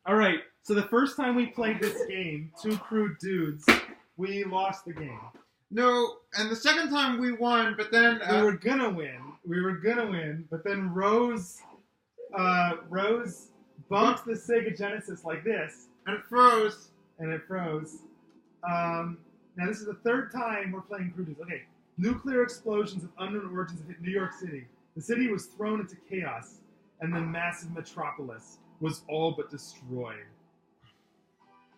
Alright, so the first time we played this game, Two Crude Dudes, we lost the game. No, and the second time we won, but then... We were gonna win, but then Rose bumped the Sega Genesis like this. And it froze. Now this is the third time we're playing Crude Dudes. Okay, nuclear explosions of unknown origins have hit New York City. The city was thrown into chaos, and the massive metropolis was all but destroyed.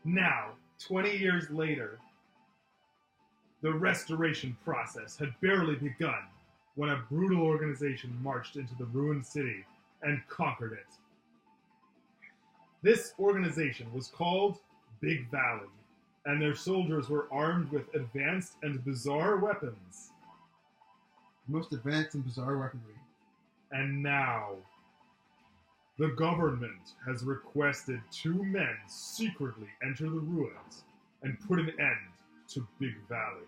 Now, 20 years later, the restoration process had barely begun when a brutal organization marched into the ruined city and conquered it. This organization was called Big Valley, and their soldiers were armed with advanced and bizarre weapons. Most advanced and bizarre weaponry. And now, the government has requested 2 men secretly enter the ruins and put an end to Big Valley.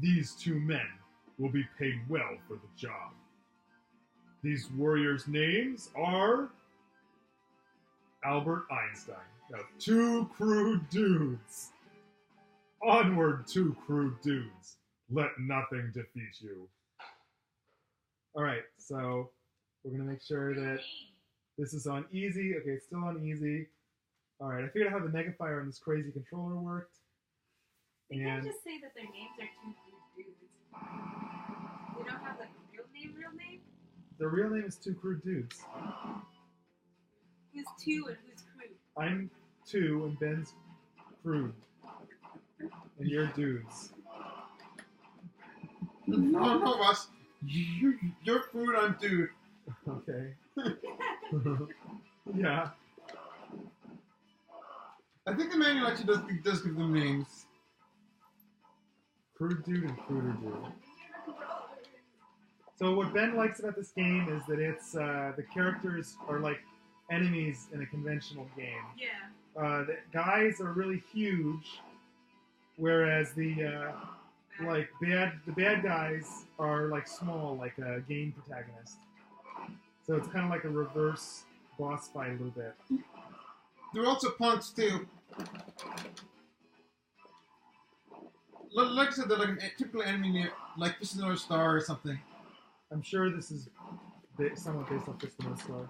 These 2 men will be paid well for the job. These warriors' names are Albert Einstein. Now, 2 Crude Dudes. Onward, 2 Crude Dudes. Let nothing defeat you. Alright, so we're going to make sure that this is on easy. Okay, it's still on easy. Alright, I figured out how the Megafire on this crazy controller worked. You can't just say that their names are 2 Crude Dudes. They don't have, like, real name? Their real name is 2 Crude Dudes. Who's 2 and who's Crude? I'm 2 and Ben's Crude. And you're Dudes. No, us. You're Crude, I'm Dude. Okay. Yeah. I think the manual actually does give them names. Crude Dude and Cruder Dude. So what Ben likes about this game is that it's the characters are like enemies in a conventional game. Yeah. The guys are really huge, whereas the bad guys are like small, like a game protagonist. So it's kind of like a reverse boss fight a little bit. They're also punks too. Like I said, they're like a typical enemy near, like Fist of the North Star or something. I'm sure this is somewhat based off Fist of the North Star.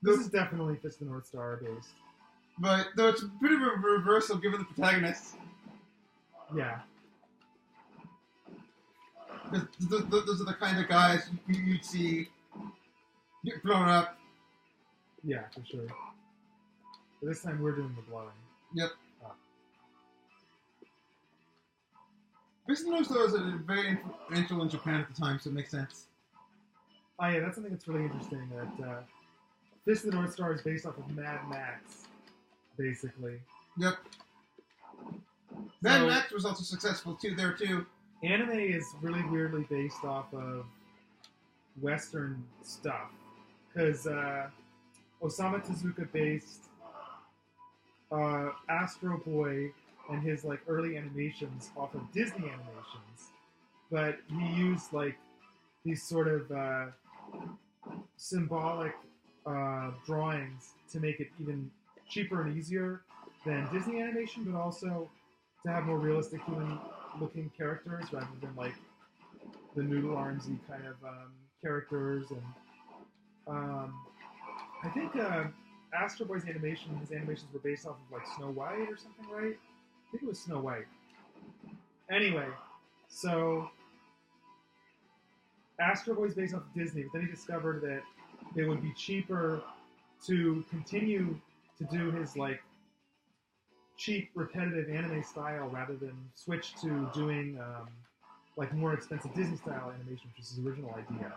This is definitely Fist of the North Star based. But though it's a bit of a reversal given the protagonist. Yeah. Because those are the kind of guys you'd see get blown up. Yeah, for sure. But this time we're doing the blowing. Yep. Fist of the North Star was very influential in Japan at the time, so it makes sense. Oh yeah, that's something that's really interesting. That Fist of the North Star is based off of Mad Max, basically. Yep. Mad Max was also successful there too. Anime is really weirdly based off of Western stuff, because Osamu Tezuka based Astro Boy and his like early animations off of Disney animations, but he used like these sort of symbolic drawings to make it even cheaper and easier than Disney animation, but also to have more realistic human-looking characters rather than like the noodle armsy kind of characters. And I think Astro Boy's his animations were based off of like Snow White or something, right? I think it was Snow White. Anyway, so Astro Boy's based off of Disney, but then he discovered that it would be cheaper to continue to do his like cheap, repetitive anime style rather than switch to doing like more expensive Disney style animation, which is his original idea.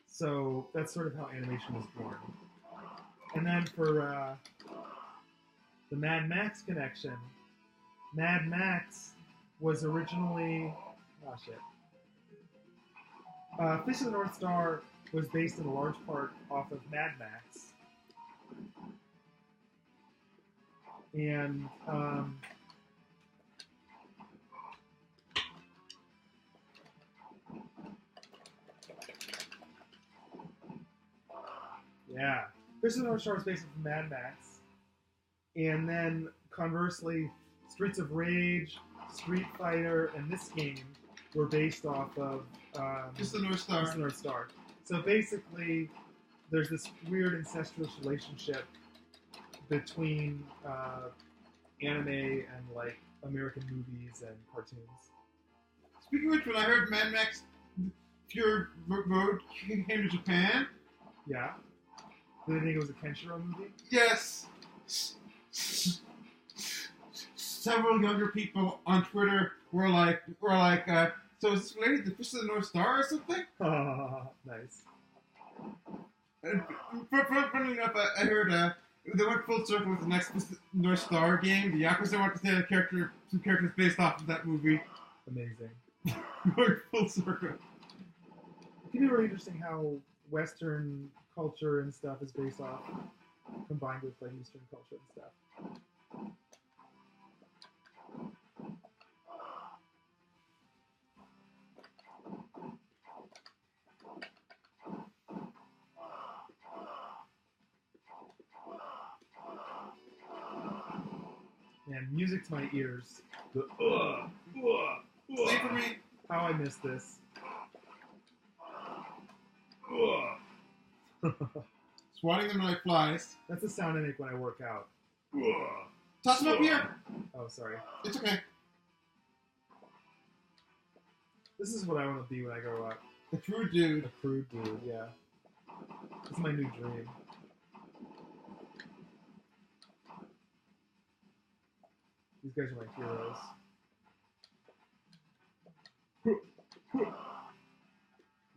So that's sort of how animation was born. And then for the Mad Max connection, Mad Max was originally Fist of the North Star was based in a large part off of Mad Max. And yeah, Fist of the North Star was based on Mad Max, and then conversely, Streets of Rage, Street Fighter, and this game were based off of Just the North Star. Fist of the North Star. So basically, there's this weird incestuous relationship between anime and like American movies and cartoons. Speaking of which, when I heard Mad Max Fury Road came to Japan, Yeah. Did they think it was a Kenshiro movie? yes, several younger people on Twitter were like, so is this related to Fist of the North Star or something? Nice. And funny enough, I heard they went full circle with the next Fist of the North Star game. The Yakuza want to say two characters based off of that movie. Amazing. Going full circle. It can be really interesting how Western culture and stuff is based off, combined with like Eastern culture and stuff. Man, music to my ears. The Same for me. how I miss this. Swatting them like flies. That's the sound I make when I work out. Toss them up here. Oh, sorry. It's okay. This is what I want to be when I grow up. The Crude Dude. A crude dude, yeah. It's my new dream. These guys are my heroes.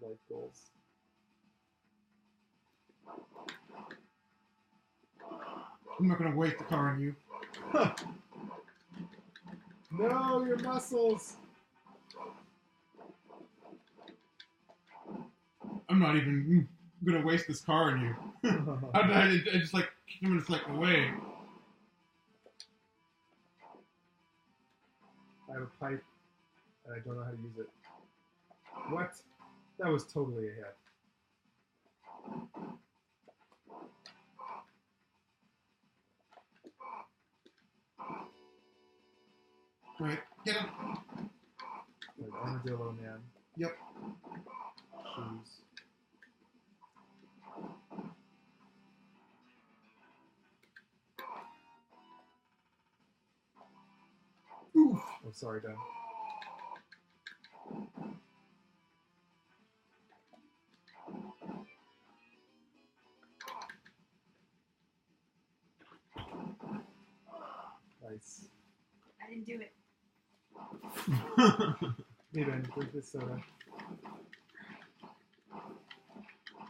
Life goals. I'm not gonna waste the car on you. No, your muscles! I'm not even gonna waste this car on you. I just like kicked him and it's like away. I have a pipe, and I don't know how to use it. What? That was totally a hit. Right, get him. Like Armadillo Man. Yep. Shoes. Oof. Oh, sorry, Dan. Nice. I didn't do it. Hey, Ben, drink this soda.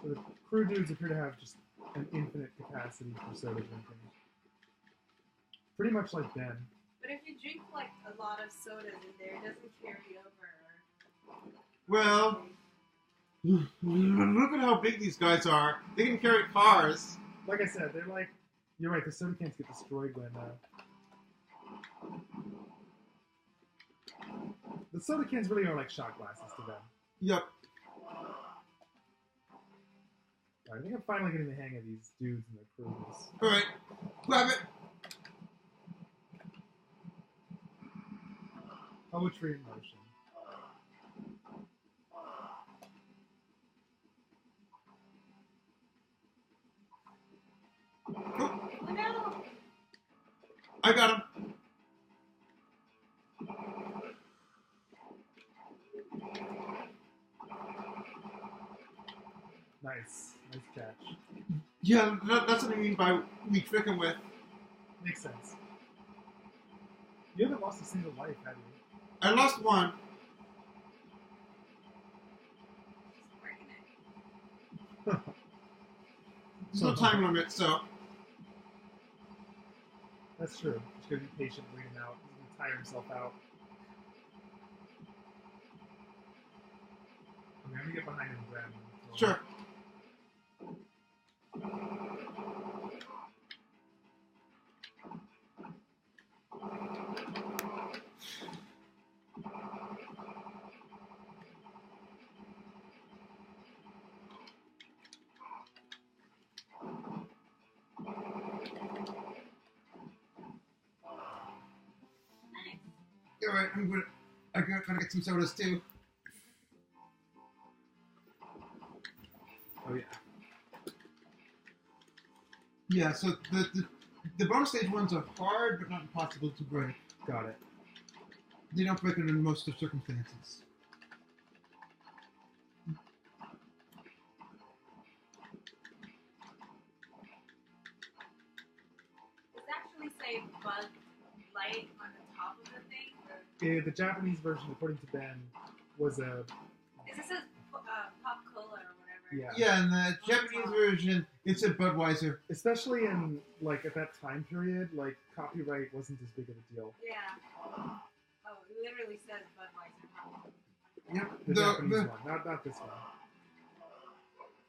So the Crude Dudes appear to have just an infinite capacity for soda drinking. Pretty much like Ben. But if you drink like a lot of sodas in there, it doesn't carry over. Well, look at how big these guys are. They can carry cars. Like I said, they're like, you're right, the soda cans get destroyed when, the soda cans really are like shot glasses to them. Yep. I think I'm finally getting the hang of these dudes and their crews. Alright. Grab it. Poetry in motion. Oh, Oh no! I got him. Nice. Nice catch. Yeah, that's what I mean by we trick him with. Makes sense. You haven't lost a single life, have you? I lost one. There's no time limit, so. That's true. Just gotta be patient, wait him out. He's gonna tire himself out. Okay, I'm gonna get behind him and grab him. Sure. Alright, I gotta get some sodas too. Oh yeah. Yeah, so the bonus stage ones are hard, but not impossible to break. Got it. They don't break under most of circumstances. Does it actually say bug light on the top of the thing? Or The Japanese version, according to Ben, was a is this a pop cola or whatever? yeah. Yeah, in the Japanese version, it said Budweiser. Especially in like at that time period, like copyright wasn't as big of a deal. Yeah. Oh, it literally says Budweiser. Yep. The Japanese one, not this one.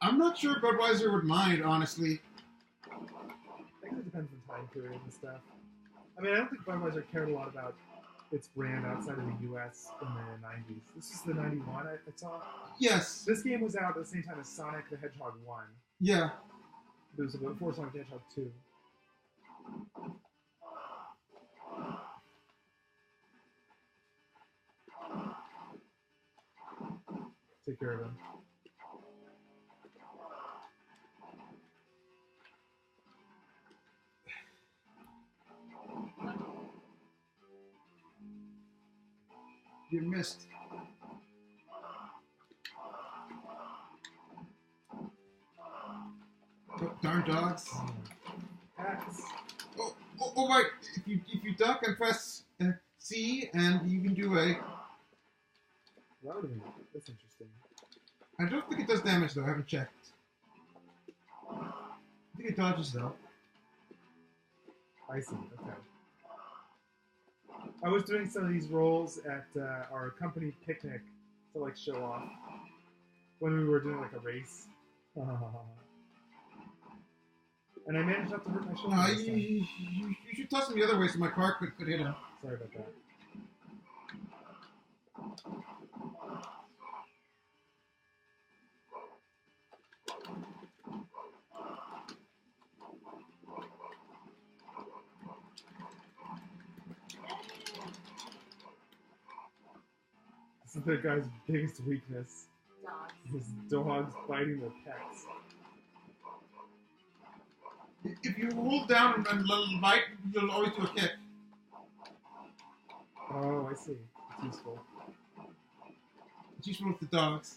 I'm not sure Budweiser would mind, honestly. I think it depends on time period and stuff. I mean, I don't think Budweiser cared a lot about its brand outside of the U.S. in the 90s. This is the 91 I saw. Yes. This game was out at the same time as Sonic the Hedgehog 1. Yeah. It was before Sonic the Hedgehog 2. Take care of him. You missed. Oh, darn dogs. Hacks. Oh, right. If you duck and press C, and you can do a. That would have been that's interesting. I don't think it does damage though. I haven't checked. I think it dodges though. I see. Okay. I was doing some of these rolls at our company picnic to like show off when we were doing like a race. And I managed not to hurt my shoulder. No, this time. you should toss him the other way so my car could hit him. Sorry about that. This is the guy's biggest weakness. Dogs. His dogs biting their pets. If you hold down and let it bite, you'll always do a kick. Oh, I see. It's useful. It's useful with the dogs.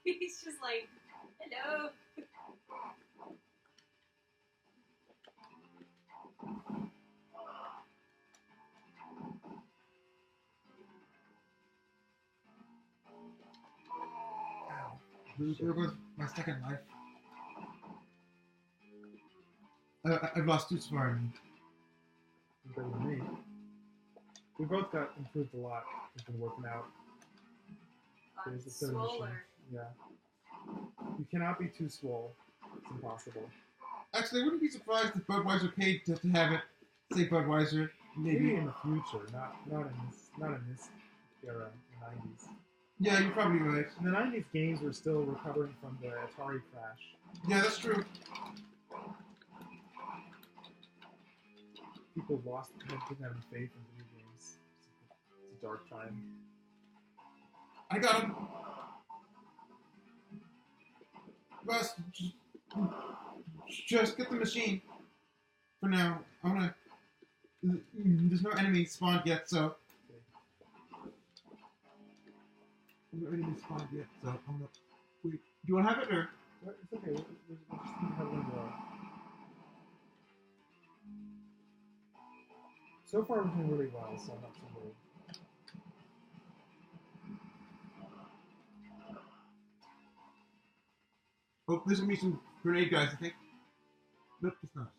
He's just like, hello. Ow. There goes my second life. I've lost 2 Spartan. Better than me. We both got improved a lot. We've been working out. There's the third mission. Swoller. Yeah. You cannot be too swole. It's impossible. Actually, I wouldn't be surprised if Budweiser paid to have it say Budweiser. Maybe Maybe. in the future, not in this era, the 90s. Yeah, you're probably right. In the 90s, games were still recovering from the Atari crash. Yeah, that's true. People didn't have any faith in video games. It's a dark time. I got him. Russ, just get the machine. For now, I wanna. There's no enemy spawned yet, so. There's no enemy spawned yet, so I'm gonna. Wait, do you wanna have it or? It's okay. We'll just need to have one more. So far, we're doing really well, so I'm not too worried. Oh, there's gonna be some grenade guys, I think. Nope, it's not.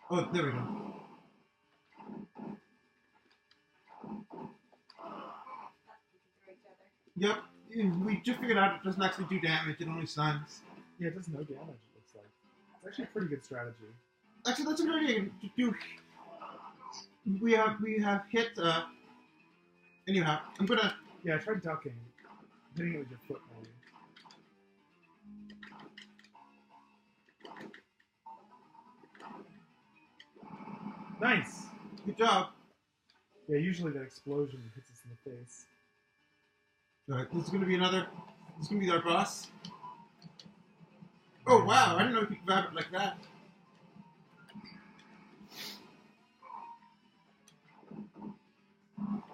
Oh, there we go. Yep, we just figured out it doesn't actually do damage, it only stuns. Yeah, it does no damage, it looks like. It's actually a pretty good strategy. Actually, that's a good idea to do. We have hit, anyhow, I'm gonna, Yeah, try ducking. Hitting it with your foot, maybe. Nice! Good job. Yeah, usually that explosion hits us in the face. Alright, this is gonna be another. This is gonna be our boss. Oh wow! I didn't know you could grab it like that.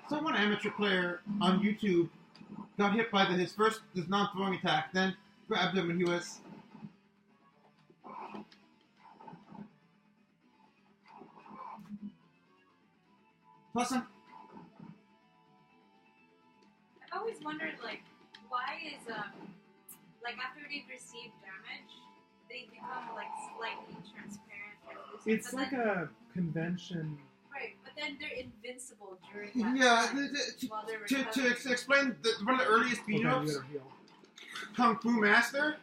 So one amateur player on YouTube got hit by his non-throwing attack, then grabbed him and he was. Plus him. I've always wondered, like, why is like after they've received damage, they become like slightly transparent. It's like a convention. Right, but then they're invincible during that Yeah, time while they're to recovering. explain, one of the earliest Okay, beat-em-ups, you gotta heal. Kung Fu Master.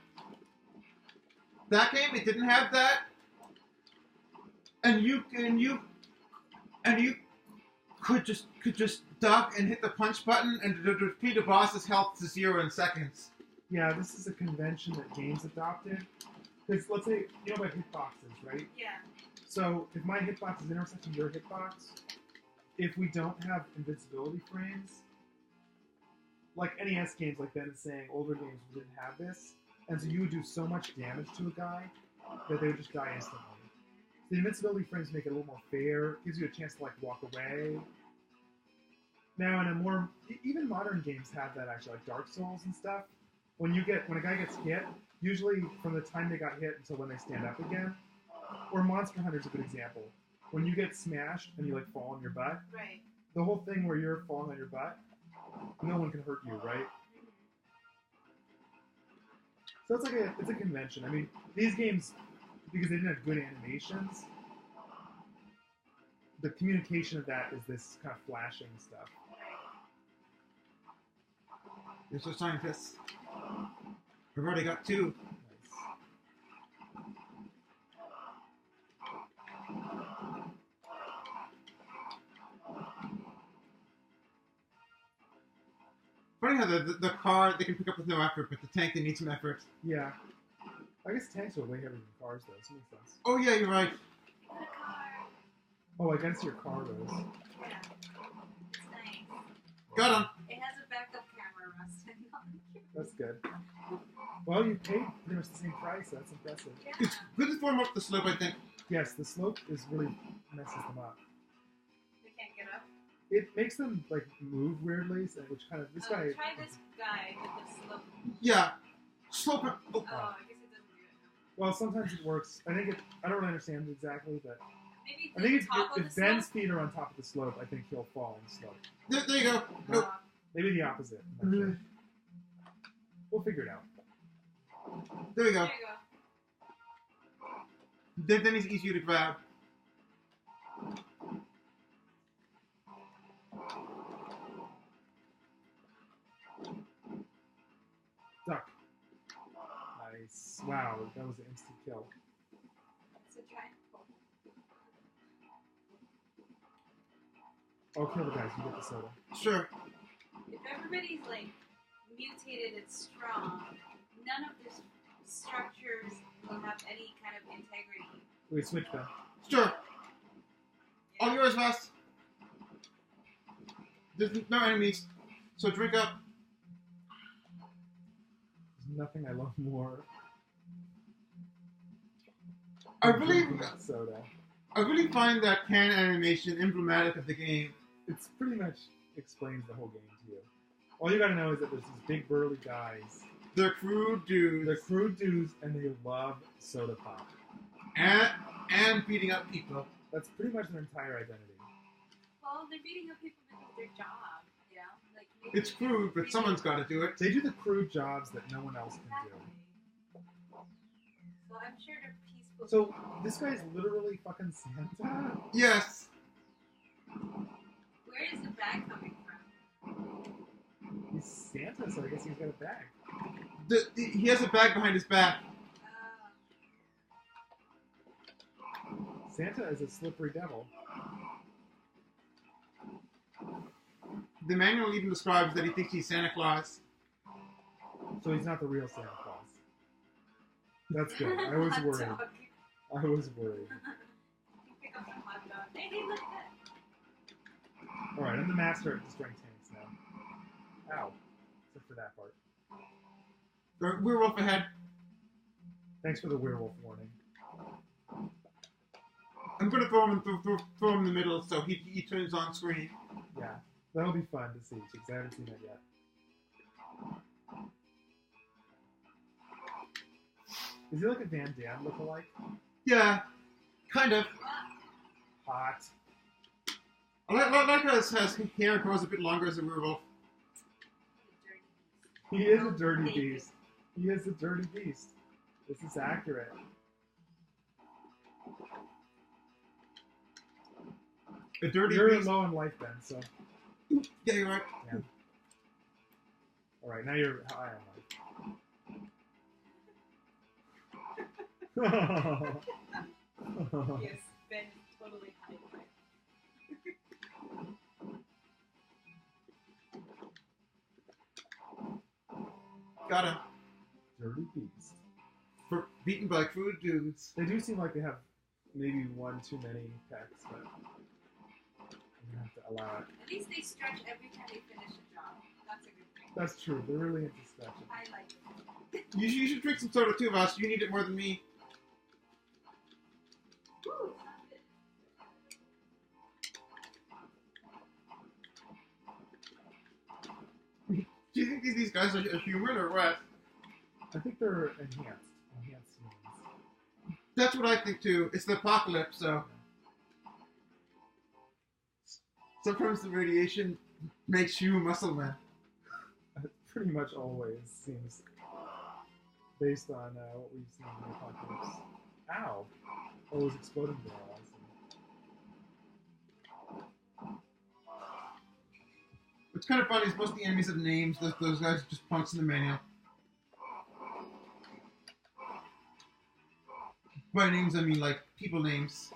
That game, it didn't have that, and you could just duck and hit the punch button and repeat the boss's health to 0 in seconds. Yeah, this is a convention that games adopted. Because let's say, you know about hitboxes, right? Yeah. So if my hitbox is intersecting your hitbox, if we don't have invincibility frames, like NES games, like Ben is saying, older games didn't have this, and so you would do so much damage to a guy that they would just die instantly. The invincibility frames make it a little more fair, gives you a chance to like walk away. Now in a more, even modern games have that actually, like Dark Souls and stuff. When a guy gets hit, usually from the time they got hit until when they stand up again, or Monster Hunter's a good example. When you get smashed and you like fall on your butt, Right. the whole thing where you're falling on your butt, no one can hurt you, right? So it's a convention. I mean, these games, because they didn't have good animations, the communication of that is this kind of flashing stuff. You're so scientists. I've already got 2. Nice. Funny how the car they can pick up with no effort, but the tank they need some effort. Yeah. I guess tanks are way heavier than cars, though. So it makes sense. Oh yeah, you're right. Got a car. Oh, I gotta see your car, Rose. Yeah. It's nice. Got him. It has a backup camera, Rustin. That's good. Well, you paid pretty much the same price, so that's impressive. Yeah. It's good to form up the slope, I think. Yes, the slope is really messes them up. They can't get up. It makes them like move weirdly, so, which kind of this guy. Try this guy with the slope. Yeah. Slope. Oh. Oh, I guess it doesn't do it. Well, sometimes it works. I don't really understand exactly, but Maybe I think top of if the Ben's slope. feet are on top of the slope, I think he'll fall on the slope. There you go. Nope. Maybe the opposite. I'm not sure. We'll figure it out. There we go. There you go. Then it's easier to grab. Duck. Nice. Wow, that was an instant kill. So try. I'll kill the guys. You get the soda. Sure. If everybody's like mutated and strong, none of the structures will have any kind of integrity. We switch Ben. Sure. All yours, Wes. There's no enemies, so drink up. There's nothing I love more. I than really, drinking that soda. I really find that can animation emblematic of the game. It's pretty much explains the whole game to you. All you gotta know is that there's these big burly guys. They're crude dudes. They're crude dudes, and they love soda pop. And beating up people. That's pretty much their entire identity. Well, they're beating up people because their job, you know? Like, maybe It's crude, but someone's got to do it. They do the crude jobs that no one else can Exactly. do. So I'm sure they're peaceful. So this guy's literally fucking Santa. Yes. Where is the bag coming from? He's Santa, so I guess he's got a bag. He has a bag behind his back. Santa is a slippery devil. The manual even describes that he thinks he's Santa Claus. So he's not the real Santa Claus. That's good. I was Hot worried. dog. I was worried. You pick up some hot dog. Hey, look at that. Alright, I'm the master at destroying tanks now. Ow. Except for that part. Werewolf ahead. Thanks for the werewolf warning. I'm gonna throw him in the middle so he turns on screen. Yeah, that'll be fun to see, because I haven't seen that yet. Is he like a Van Damme lookalike? Yeah, kind of. Hot. I like how his hair grows a bit longer as a werewolf. He is a dirty beast. He is a dirty beast. This is accurate. A dirty You're beast. low in life, Ben, so... Yeah, you're right. Yeah. Alright, now you're high on life. Yes, Ben is totally high five. Got him. Dirty beast. Beaten by Crude Dudes. They do seem like they have maybe one too many packs, but I'm gonna have to allow it. At least they stretch every time they finish a job. That's a good thing. That's true. They're really into stretching. I like it. You should drink some soda too, Voss. You need it more than me. Woo, Do you think these guys are human or what? I think they're enhanced humans. That's what I think too. It's the apocalypse, so sometimes the radiation makes you a muscle man. It pretty much always seems based on what we've seen in the apocalypse. Ow! Oh, it was exploding there. I see. What's kind of funny is most of the enemies have names. Those guys are just punks in the manual. By names, I mean like people names.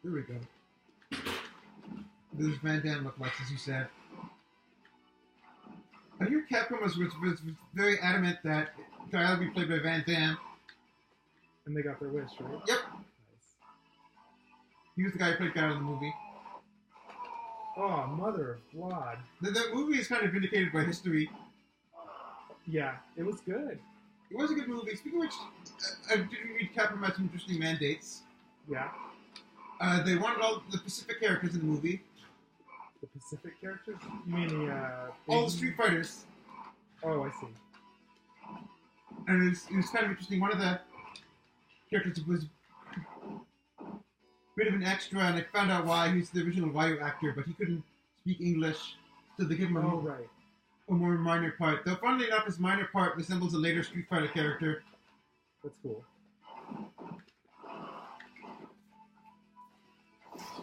There we go. There's Van Damme look like, as you said. I hear Capcom was very adamant that Kyle be played by Van Damme. And they got their wish, right? Yep. Nice. He was the guy who played Kyle in the movie. Oh, mother of God. The movie is kind of vindicated by history. Yeah, it was good. It was a good movie. Speaking of which, I did read Capcom had some interesting mandates. Yeah. They wanted all the Pacific characters in the movie. The Pacific characters? You mean the, All the Asian- Street Fighters. Oh, I see. And it was kind of interesting. One of the characters was a bit of an extra, and I found out why. He's the original Ryu actor, but he couldn't speak English, so they give him Oh, right. a more minor part. Though, funnily enough, his minor part resembles a later Street Fighter character. That's cool.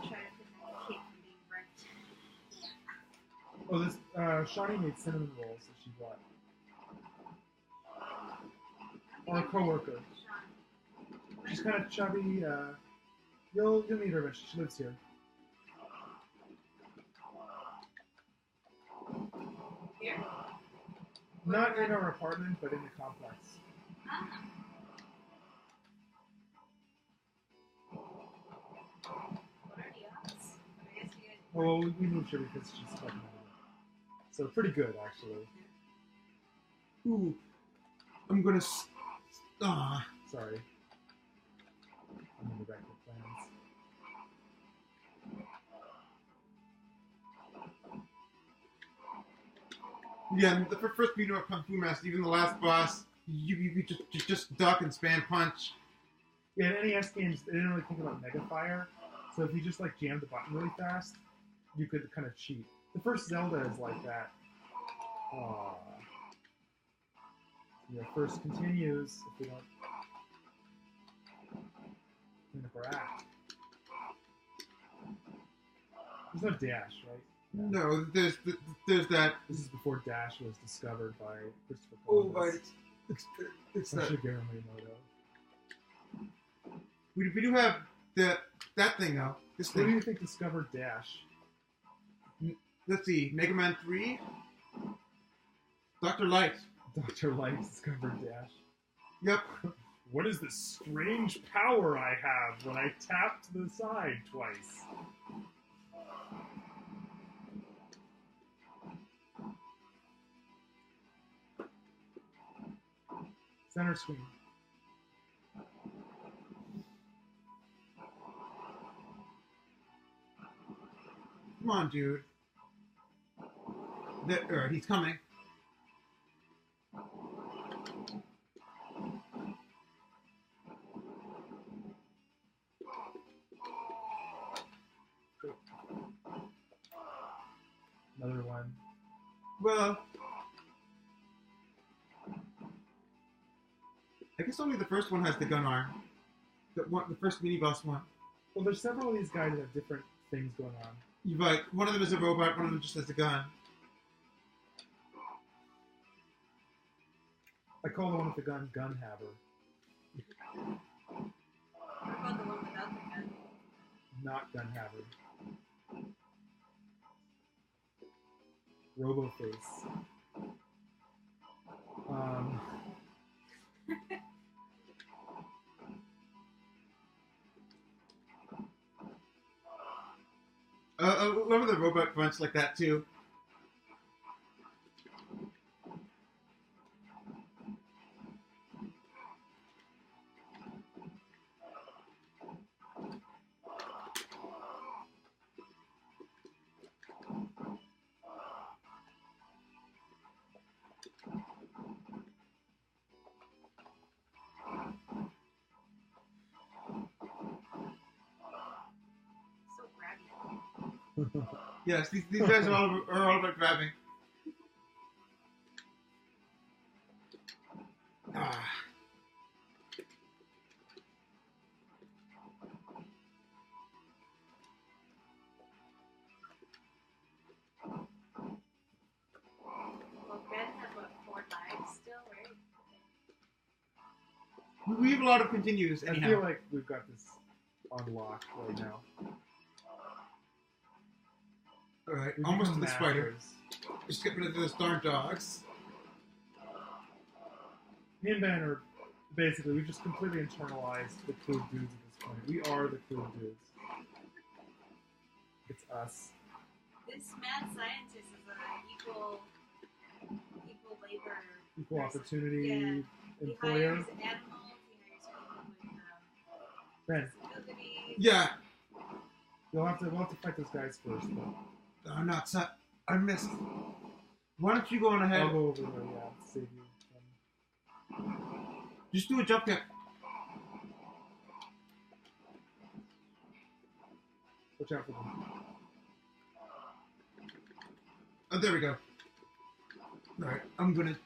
try to prevent the cake from being burnt. Oh, this, Shawnee made cinnamon rolls that she brought. Or a coworker. Sean. She's kind of chubby, you'll meet her eventually. She lives here. Here? Not in our apartment, but in the complex. Ah. What are the odds? I guess you guys. Well, we moved here because she's fucking over. So pretty good, actually. Ooh, I'm gonna. Sorry. I'm gonna go back to plans. Yeah, the first beat up Kung Fu Master, even the last boss, you just duck and spam punch. Yeah, in NES games, they didn't really think about Mega Fire, so if you just like jammed the button really fast, you could kind of cheat. The first Zelda is like that. Aww. Yeah, first continues if we don't clean up our act. There's no dash, right? No, there's that. This is before Dash was discovered by Christopher Oh, Columbus. but it's that. Shigeru Miyamoto. We do have that thing though. This Who do thing. you think discovered Dash? Let's see. Mega Man 3. Dr. Light. Dr. Light discovered Dash. Yep. What is this strange power I have when I tap to the side twice? Center screen. Come on, dude. He's coming. Another one. Well, I guess only the first one has the gun arm. The first mini boss one. Well, there's several of these guys that have different things going on. You're right. One of them is a robot. One of them just has a gun. I call the one with the gun Gun Haver, What about the one without the gun? not Gun Haver. Roboface. I love the robot bunch like that too. So grabby. Yes, these guys are all about grabbing. Ah. Well, Ben has what, 4 lives still, right? We have a lot of continues I anyhow. feel like we've got this on lock right now. All right, We've almost to become the spider. masters. Just get rid of those darn dogs. Me and Ben are basically, we've just completely internalized the Crude Dudes at this point. We are the Crude Dudes. It's us. This mad scientist is an equal labor. Equal person. opportunity Yeah. He employer. hires animals, he hires people with Ben, disabilities. Yeah. we'll have to fight those guys first. But I'm not set. I missed. Why don't you go on ahead? I'll go over there, yeah, save you. Just do a jump kick. Watch out for them. Oh, there we go. All right, I'm gonna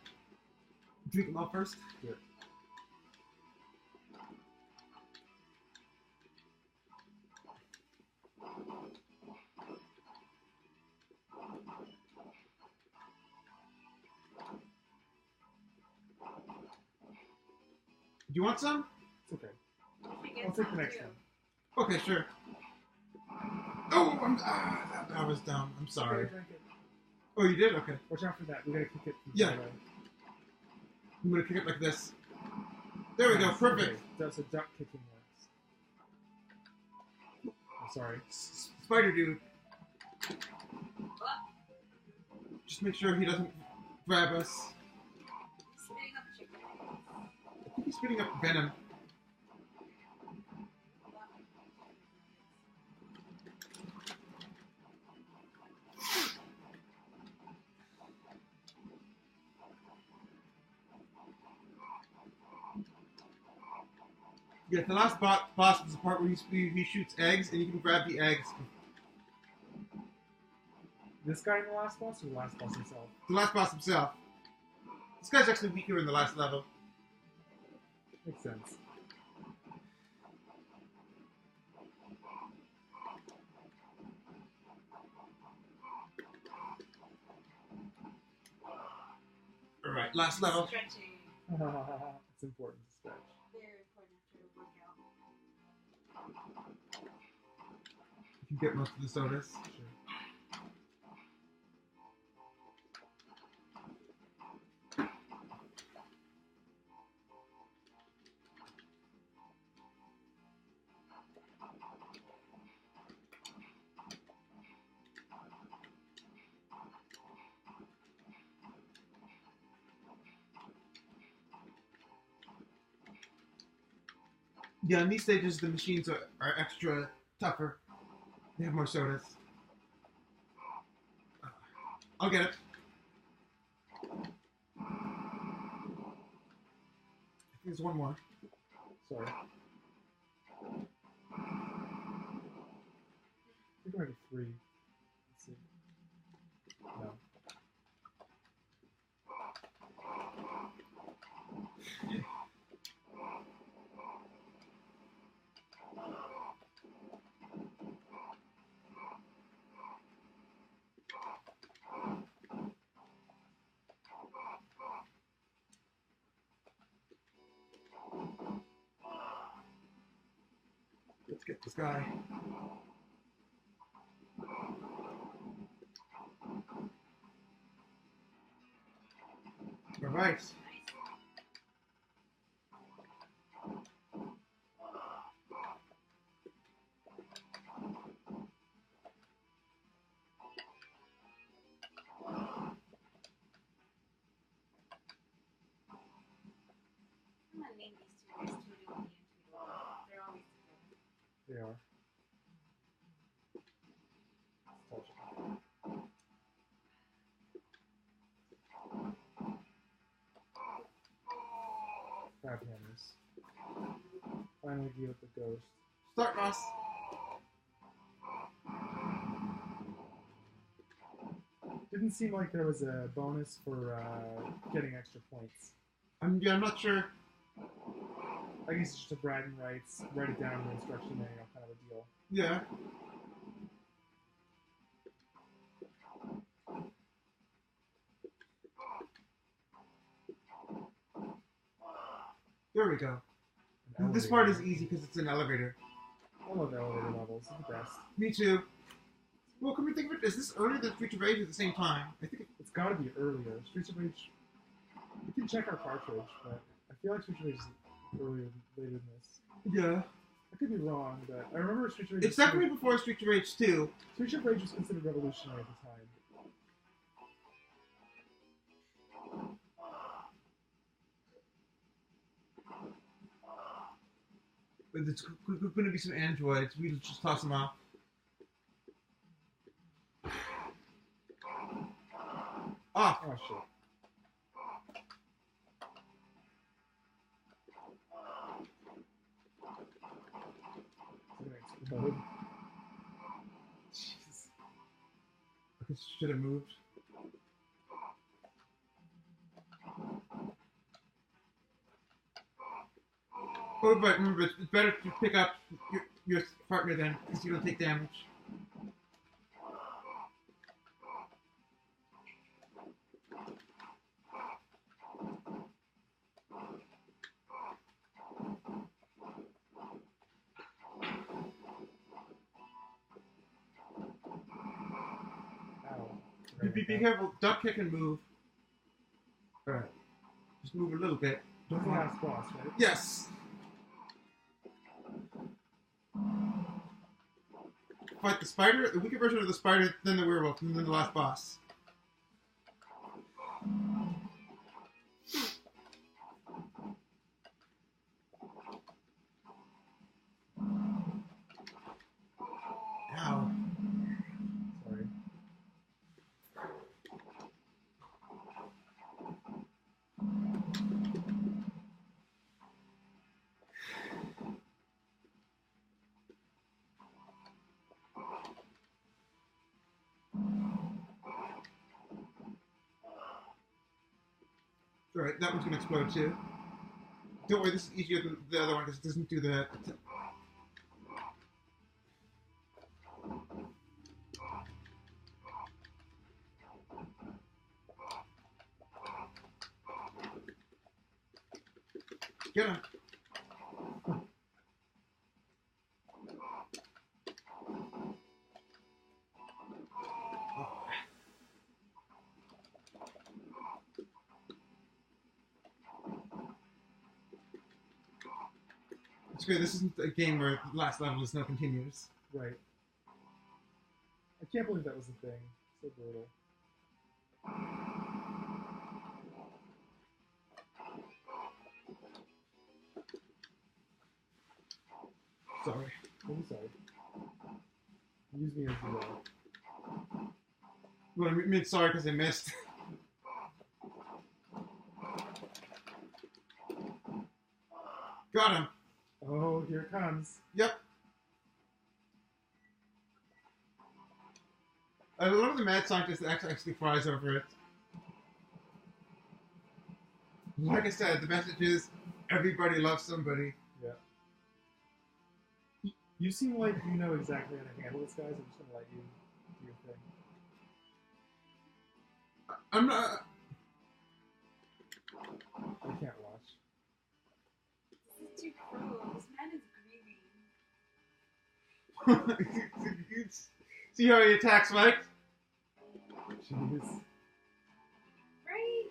drink them all first. Good. Do you want some? It's okay. You should get I'll take the some, next too. one. Okay, sure. Oh, that was dumb. I'm sorry. Okay, drink it. Oh, you did? Okay. Watch out for that. We gotta kick it. From Yeah. the other way. I'm gonna kick it like this. There we go. Nice. Perfect. Okay. That's a duck kicking works. I'm sorry. Spider dude. What? Just make sure he doesn't grab us. Spitting up chicken. I think he's spitting up venom. Yeah, the last boss is the part where he shoots eggs, and you can grab the eggs. This guy in the last boss or the last boss himself? The last boss himself. This guy's actually weaker in the last level. Makes sense. Alright, last level. Stretching. It's important to stretch. Very important after a workout. You can get most of the sodas. Sure. Yeah, in these stages, the machines are extra tougher. They have more sodas. I'll get it. I think there's one more. Sorry. I think I might be 3. Let's see. No. Let's get this guy. All right. I'm gonna name these two guys Tweedledee and Tweedledee. They're always together. They are. Let's touch it. Crab hammers. Finally deal with the ghost. Start, Ross. Didn't seem like there was a bonus for getting extra points. I'm not sure. I guess it's just a bragging rights, write it down in the instruction manual kind of a deal. Yeah. There we go. An This part is elevator. easy because it's an elevator. I love elevator levels. They're the best. Me too. Well, come to think of it, is this earlier than Streets of Rage at the same time? I think It's got to be earlier. Streets of Rage. We can check our cartridge, but I feel like Streets of Rage is earlier, later than this. yeah. I could be wrong, but I remember Streets of Rage. It's definitely before Streets of Rage 2. Streets of Rage was considered revolutionary at the time. But there's going to be some androids. We'll just toss them off. Ah! Oh shit. It's gonna explode. Jeez. I guess I should have moved. Oh, but remember, it's better to pick up your partner then, because you don't take damage. Ow. Be careful, duck, kick, and move. Alright. Just move a little bit. That's the last boss, right? Yes! Fight the spider, the weaker version of the spider, then the werewolf, and then the last boss. Ow. Sorry. Alright, that one's gonna explode too. Don't worry, this is easier than the other one because it doesn't do the... Get him! good. This isn't a game where the last level is no continues. Right. I can't believe that was a thing. So brutal. Sorry. I'm sorry. Use me as you will. Well, I mean, sorry because I missed. Got him. Oh, here it comes. Yep. I love the mad scientist that actually flies over it. Like I said, the message is everybody loves somebody. Yeah. You seem like you know exactly how to handle this, guys. I'm just gonna let you do your thing. I'm not. I can't watch. This is too cruel. This man is grieving. See how he attacks Mike? Jeez. Right?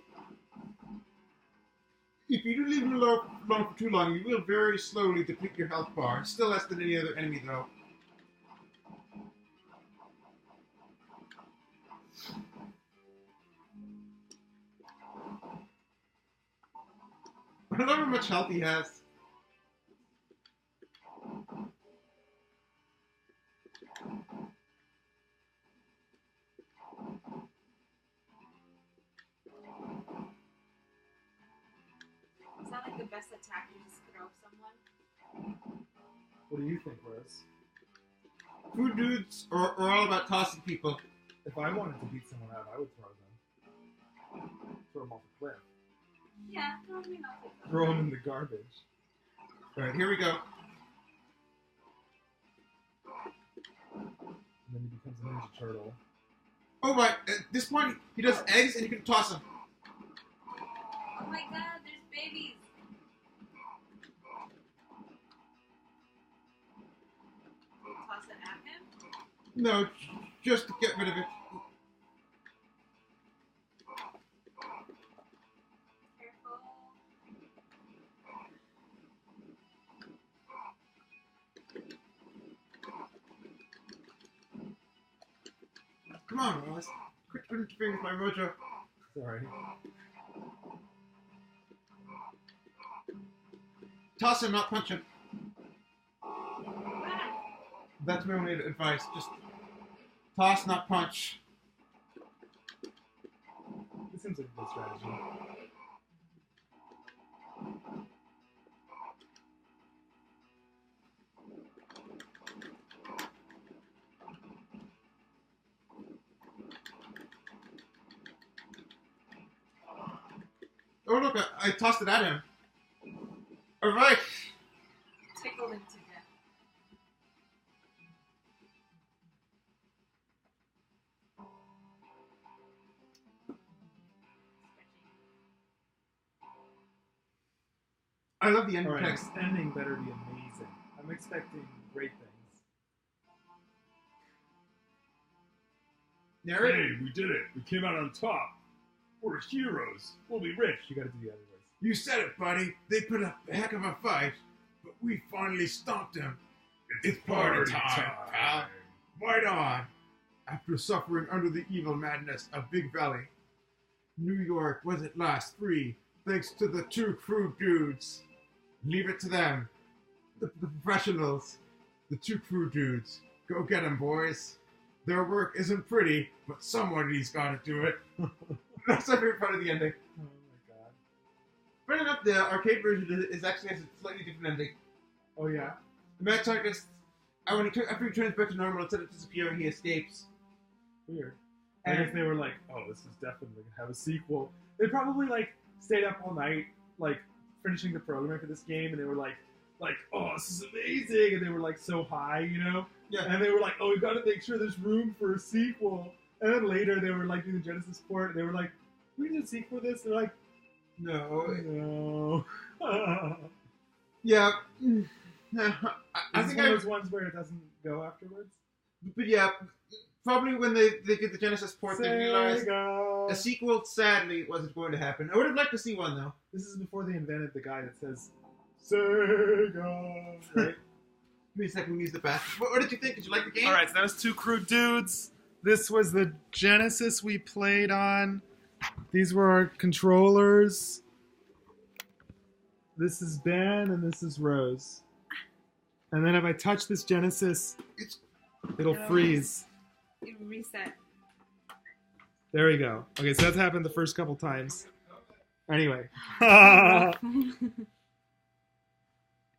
If you do leave him alone for too long, you will very slowly deplete your health bar. Still less than any other enemy, though. I love how much health he has. Is that like the best attack to just throw someone? What do you think, Rose? Crude Dudes are all about tossing people. If I wanted to beat someone up, I would throw them. Throw them off a cliff. Yeah, throw me off the cliff. Throw them in the garbage. Alright, here we go. And then he becomes a Ninja Turtle. Oh my, at this point, he does eggs and you can toss them. Oh my god, there's babies. Toss it at him? No, just to get rid of it. Careful. Come on, Ross. Quit interfering with my mojo. Sorry. Toss him, not punch him. Ah, That's my only advice. Just toss, not punch. This seems like a good strategy. Oh look, I tossed it at him. Alright. tickled him to death. I love the end Alright, text. this ending better be amazing. I'm expecting great things. Narrate. Hey, we did it. We came out on top. We're heroes. We'll be rich. You gotta do the other voice. You said it, buddy. They put up a heck of a fight, but we finally stomped them. It's party time, pal. Right on. After suffering under the evil madness of Big Valley, New York was at last free, thanks to the two Crude Dudes. Leave it to them. The professionals. The two Crude Dudes. Go get them, boys. Their work isn't pretty, but somebody's got to do it. That's my favorite part of the ending. Oh my god. Funny enough, the arcade version is actually has a slightly different ending. Oh yeah? The mad scientist, after he turns back to normal, instead of disappearing, he escapes. Weird. I And guess they were like, oh, this is definitely gonna have a sequel. They probably like stayed up all night, like finishing the programming for this game, and they were like, oh, this is amazing, and they were like so high, you know? Yeah. And they were like, oh, we gotta make sure there's room for a sequel. And then later they were like doing the Genesis port, and they were like, we need a sequel for this. They're like, no. no. Yeah. I It's think one of those ones where it doesn't go afterwards. But yeah, probably when they did the Genesis port, they realized Sega. a sequel, sadly, wasn't going to happen. I would have liked to see one, though. This is before they invented the guy that says Sega. Right? Give me a second. We use the back. What did you think? Did you like the game? All right, so that was 2 Crude Dudes. This was the Genesis we played on. These were our controllers. This is Ben, and this is Rose. And then if I touch this Genesis, it'll freeze. It reset. There we go. Okay, so that's happened the first couple times. Anyway.